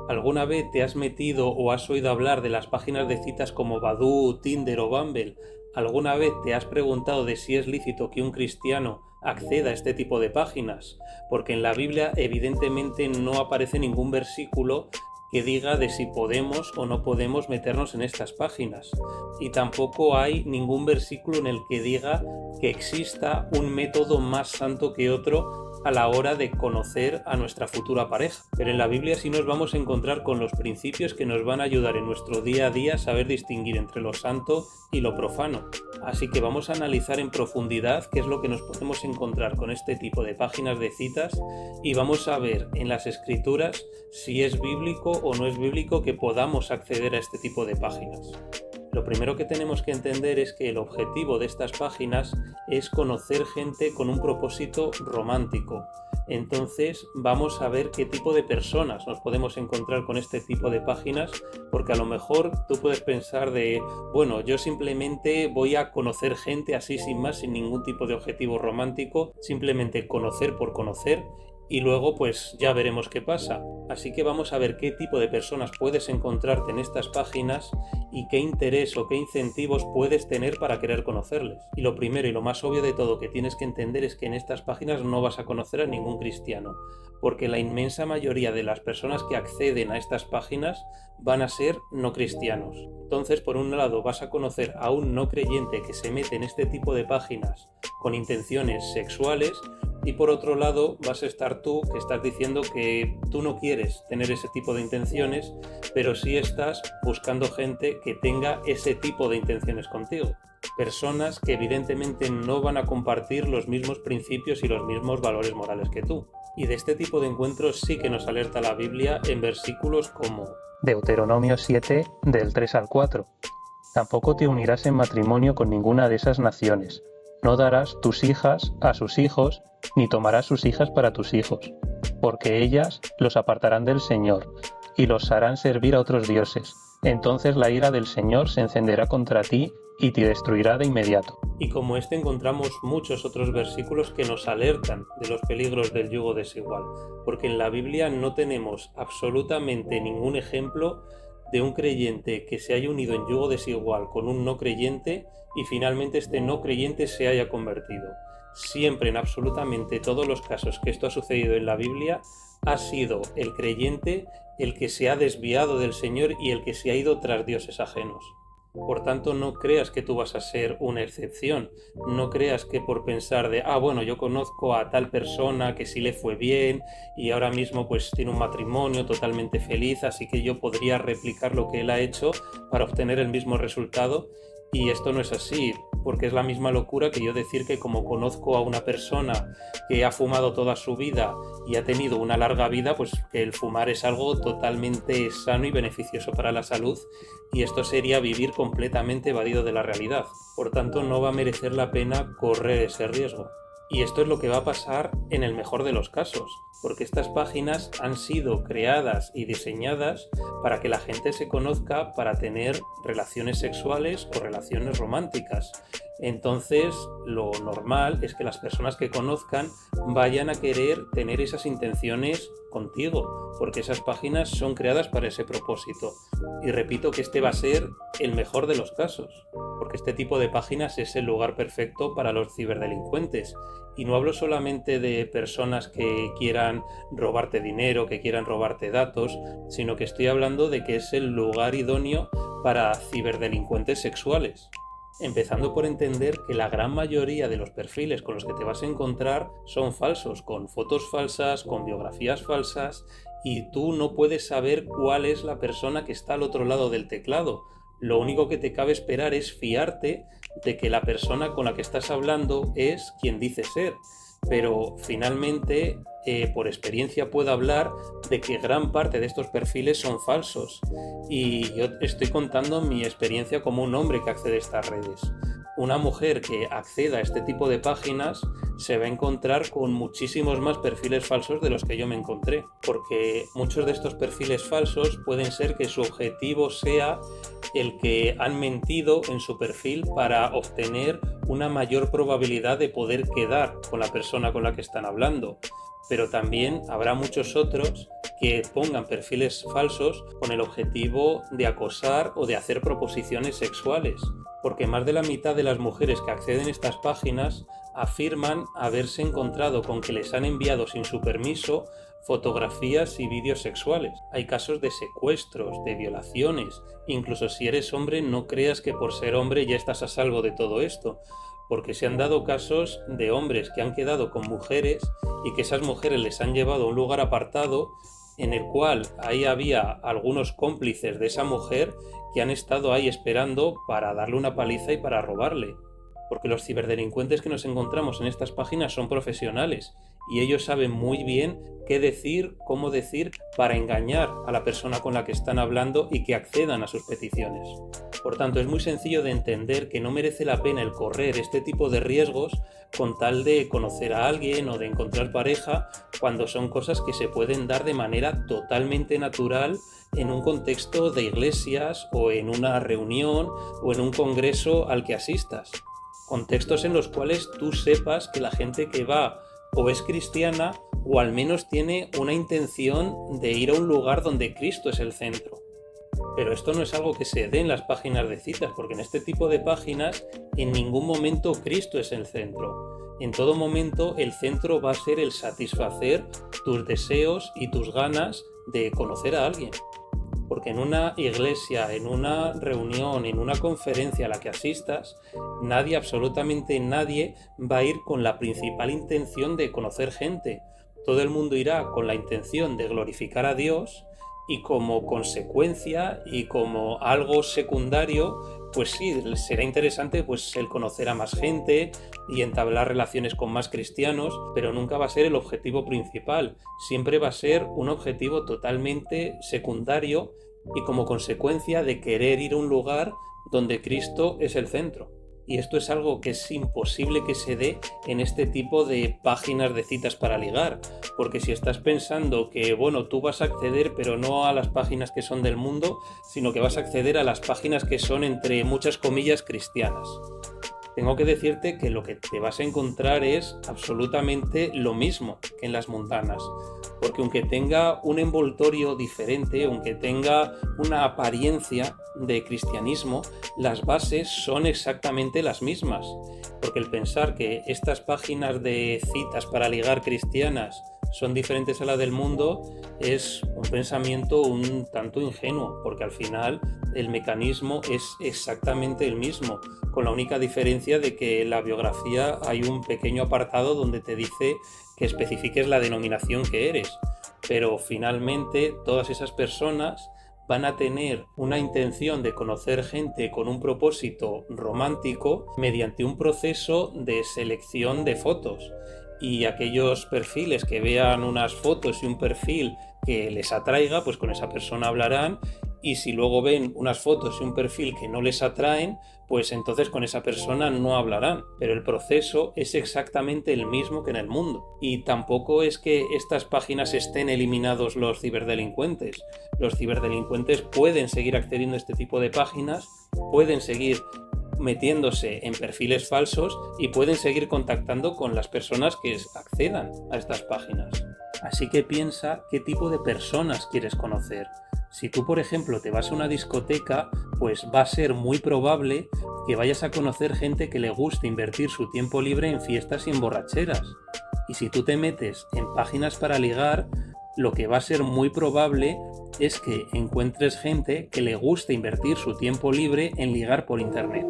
¿Alguna vez te has metido o has oído hablar de las páginas de citas como Badoo, Tinder o Bumble? ¿Alguna vez te has preguntado de si es lícito que un cristiano acceda a este tipo de páginas? Porque en la Biblia evidentemente no aparece ningún versículo que diga de si podemos o no podemos meternos en estas páginas. Y tampoco hay ningún versículo en el que diga que exista un método más santo que otro a la hora de conocer a nuestra futura pareja. Pero en la Biblia sí nos vamos a encontrar con los principios que nos van a ayudar en nuestro día a día a saber distinguir entre lo santo y lo profano. Así que vamos a analizar en profundidad qué es lo que nos podemos encontrar con este tipo de páginas de citas y vamos a ver en las escrituras si es bíblico o no es bíblico que podamos acceder a este tipo de páginas. Lo primero que tenemos que entender es que el objetivo de estas páginas es conocer gente con un propósito romántico. Entonces vamos a ver qué tipo de personas nos podemos encontrar con este tipo de páginas, porque a lo mejor tú puedes pensar de, bueno, yo simplemente voy a conocer gente así sin más, sin ningún tipo de objetivo romántico, simplemente conocer por conocer, y luego pues ya veremos qué pasa. Así que vamos a ver qué tipo de personas puedes encontrarte en estas páginas y qué interés o qué incentivos puedes tener para querer conocerles. Y lo primero y lo más obvio de todo que tienes que entender es que en estas páginas no vas a conocer a ningún cristiano, porque la inmensa mayoría de las personas que acceden a estas páginas van a ser no cristianos. Entonces, por un lado, vas a conocer a un no creyente que se mete en este tipo de páginas con intenciones sexuales, y por otro lado vas a estar tú, que estás diciendo que tú no quieres tener ese tipo de intenciones, pero sí estás buscando gente que tenga ese tipo de intenciones contigo. Personas que evidentemente no van a compartir los mismos principios y los mismos valores morales que tú. Y de este tipo de encuentros sí que nos alerta la Biblia en versículos como Deuteronomio 7, del 3 al 4. Tampoco te unirás en matrimonio con ninguna de esas naciones. No darás tus hijas a sus hijos, ni tomarás sus hijas para tus hijos, porque ellas los apartarán del Señor, y los harán servir a otros dioses. Entonces la ira del Señor se encenderá contra ti y te destruirá de inmediato. Y como este encontramos muchos otros versículos que nos alertan de los peligros del yugo desigual, porque en la Biblia no tenemos absolutamente ningún ejemplo de un creyente que se haya unido en yugo desigual con un no creyente y finalmente este no creyente se haya convertido. Siempre, en absolutamente todos los casos que esto ha sucedido en la Biblia, ha sido el creyente el que se ha desviado del Señor y el que se ha ido tras dioses ajenos. Por tanto, no creas que tú vas a ser una excepción. No creas que por pensar de, bueno, yo conozco a tal persona que sí le fue bien y ahora mismo pues tiene un matrimonio totalmente feliz, así que yo podría replicar lo que él ha hecho para obtener el mismo resultado. Y esto no es así, porque es la misma locura que yo decir que como conozco a una persona que ha fumado toda su vida y ha tenido una larga vida, pues que el fumar es algo totalmente sano y beneficioso para la salud, y esto sería vivir completamente evadido de la realidad. Por tanto, no va a merecer la pena correr ese riesgo. Y esto es lo que va a pasar en el mejor de los casos, porque estas páginas han sido creadas y diseñadas para que la gente se conozca para tener relaciones sexuales o relaciones románticas. Entonces, lo normal es que las personas que conozcan vayan a querer tener esas intenciones contigo, porque esas páginas son creadas para ese propósito. Y repito que este va a ser el mejor de los casos, porque este tipo de páginas es el lugar perfecto para los ciberdelincuentes. Y no hablo solamente de personas que quieran robarte dinero, que quieran robarte datos, sino que estoy hablando de que es el lugar idóneo para ciberdelincuentes sexuales. Empezando por entender que la gran mayoría de los perfiles con los que te vas a encontrar son falsos, con fotos falsas, con biografías falsas, y tú no puedes saber cuál es la persona que está al otro lado del teclado. Lo único que te cabe esperar es fiarte de que la persona con la que estás hablando es quien dice ser. Pero finalmente, por experiencia puedo hablar de que gran parte de estos perfiles son falsos. Y yo estoy contando mi experiencia como un hombre que accede a estas redes. Una mujer que acceda a este tipo de páginas se va a encontrar con muchísimos más perfiles falsos de los que yo me encontré, porque muchos de estos perfiles falsos pueden ser que su objetivo sea el que han mentido en su perfil para obtener una mayor probabilidad de poder quedar con la persona con la que están hablando. pero también habrá muchos otros que pongan perfiles falsos con el objetivo de acosar o de hacer proposiciones sexuales, porque más de la mitad de las mujeres que acceden a estas páginas afirman haberse encontrado con que les han enviado sin su permiso fotografías y vídeos sexuales. Hay casos de secuestros, de violaciones. Incluso si eres hombre, no creas que por ser hombre ya estás a salvo de todo esto, porque se han dado casos de hombres que han quedado con mujeres y que esas mujeres les han llevado a un lugar apartado en el cual ahí había algunos cómplices de esa mujer que han estado ahí esperando para darle una paliza y para robarle. Porque los ciberdelincuentes que nos encontramos en estas páginas son profesionales y ellos saben muy bien qué decir, cómo decir para engañar a la persona con la que están hablando y que accedan a sus peticiones. Por tanto, es muy sencillo de entender que no merece la pena el correr este tipo de riesgos con tal de conocer a alguien o de encontrar pareja, cuando son cosas que se pueden dar de manera totalmente natural en un contexto de iglesias o en una reunión o en un congreso al que asistas. Contextos en los cuales tú sepas que la gente que va o es cristiana o al menos tiene una intención de ir a un lugar donde Cristo es el centro. Pero esto no es algo que se dé en las páginas de citas, porque en este tipo de páginas en ningún momento Cristo es el centro. En todo momento el centro va a ser el satisfacer tus deseos y tus ganas de conocer a alguien. Porque en una iglesia, en una reunión, en una conferencia a la que asistas, nadie, absolutamente nadie, va a ir con la principal intención de conocer gente. Todo el mundo irá con la intención de glorificar a Dios y como consecuencia y como algo secundario, pues sí, será interesante pues el conocer a más gente y entablar relaciones con más cristianos, pero nunca va a ser el objetivo principal. Siempre va a ser un objetivo totalmente secundario y como consecuencia de querer ir a un lugar donde Cristo es el centro. Y esto es algo que es imposible que se dé en este tipo de páginas de citas para ligar, porque si estás pensando que, bueno, tú vas a acceder pero no a las páginas que son del mundo, sino que vas a acceder a las páginas que son, entre muchas comillas, cristianas. Tengo que decirte que lo que te vas a encontrar es absolutamente lo mismo que en las mundanas, porque aunque tenga un envoltorio diferente, aunque tenga una apariencia de cristianismo, las bases son exactamente las mismas, porque el pensar que estas páginas de citas para ligar cristianas son diferentes a la del mundo es un pensamiento un tanto ingenuo, porque al final el mecanismo es exactamente el mismo, con la única diferencia de que en la biografía hay un pequeño apartado donde te dice que especifiques la denominación que eres, pero finalmente todas esas personas van a tener una intención de conocer gente con un propósito romántico mediante un proceso de selección de fotos. Y aquellos perfiles que vean unas fotos y un perfil que les atraiga, pues con esa persona hablarán, y si luego ven unas fotos y un perfil que no les atraen, pues entonces con esa persona no hablarán. Pero el proceso es exactamente el mismo que en el mundo. Y tampoco es que estas páginas estén eliminados los ciberdelincuentes. Los ciberdelincuentes pueden seguir accediendo a este tipo de páginas, pueden seguir metiéndose en perfiles falsos y pueden seguir contactando con las personas que accedan a estas páginas. Así que piensa qué tipo de personas quieres conocer. Si tú, por ejemplo, te vas a una discoteca, pues va a ser muy probable que vayas a conocer gente que le guste invertir su tiempo libre en fiestas y en borracheras. Y si tú te metes en páginas para ligar, lo que va a ser muy probable es que encuentres gente que le guste invertir su tiempo libre en ligar por internet.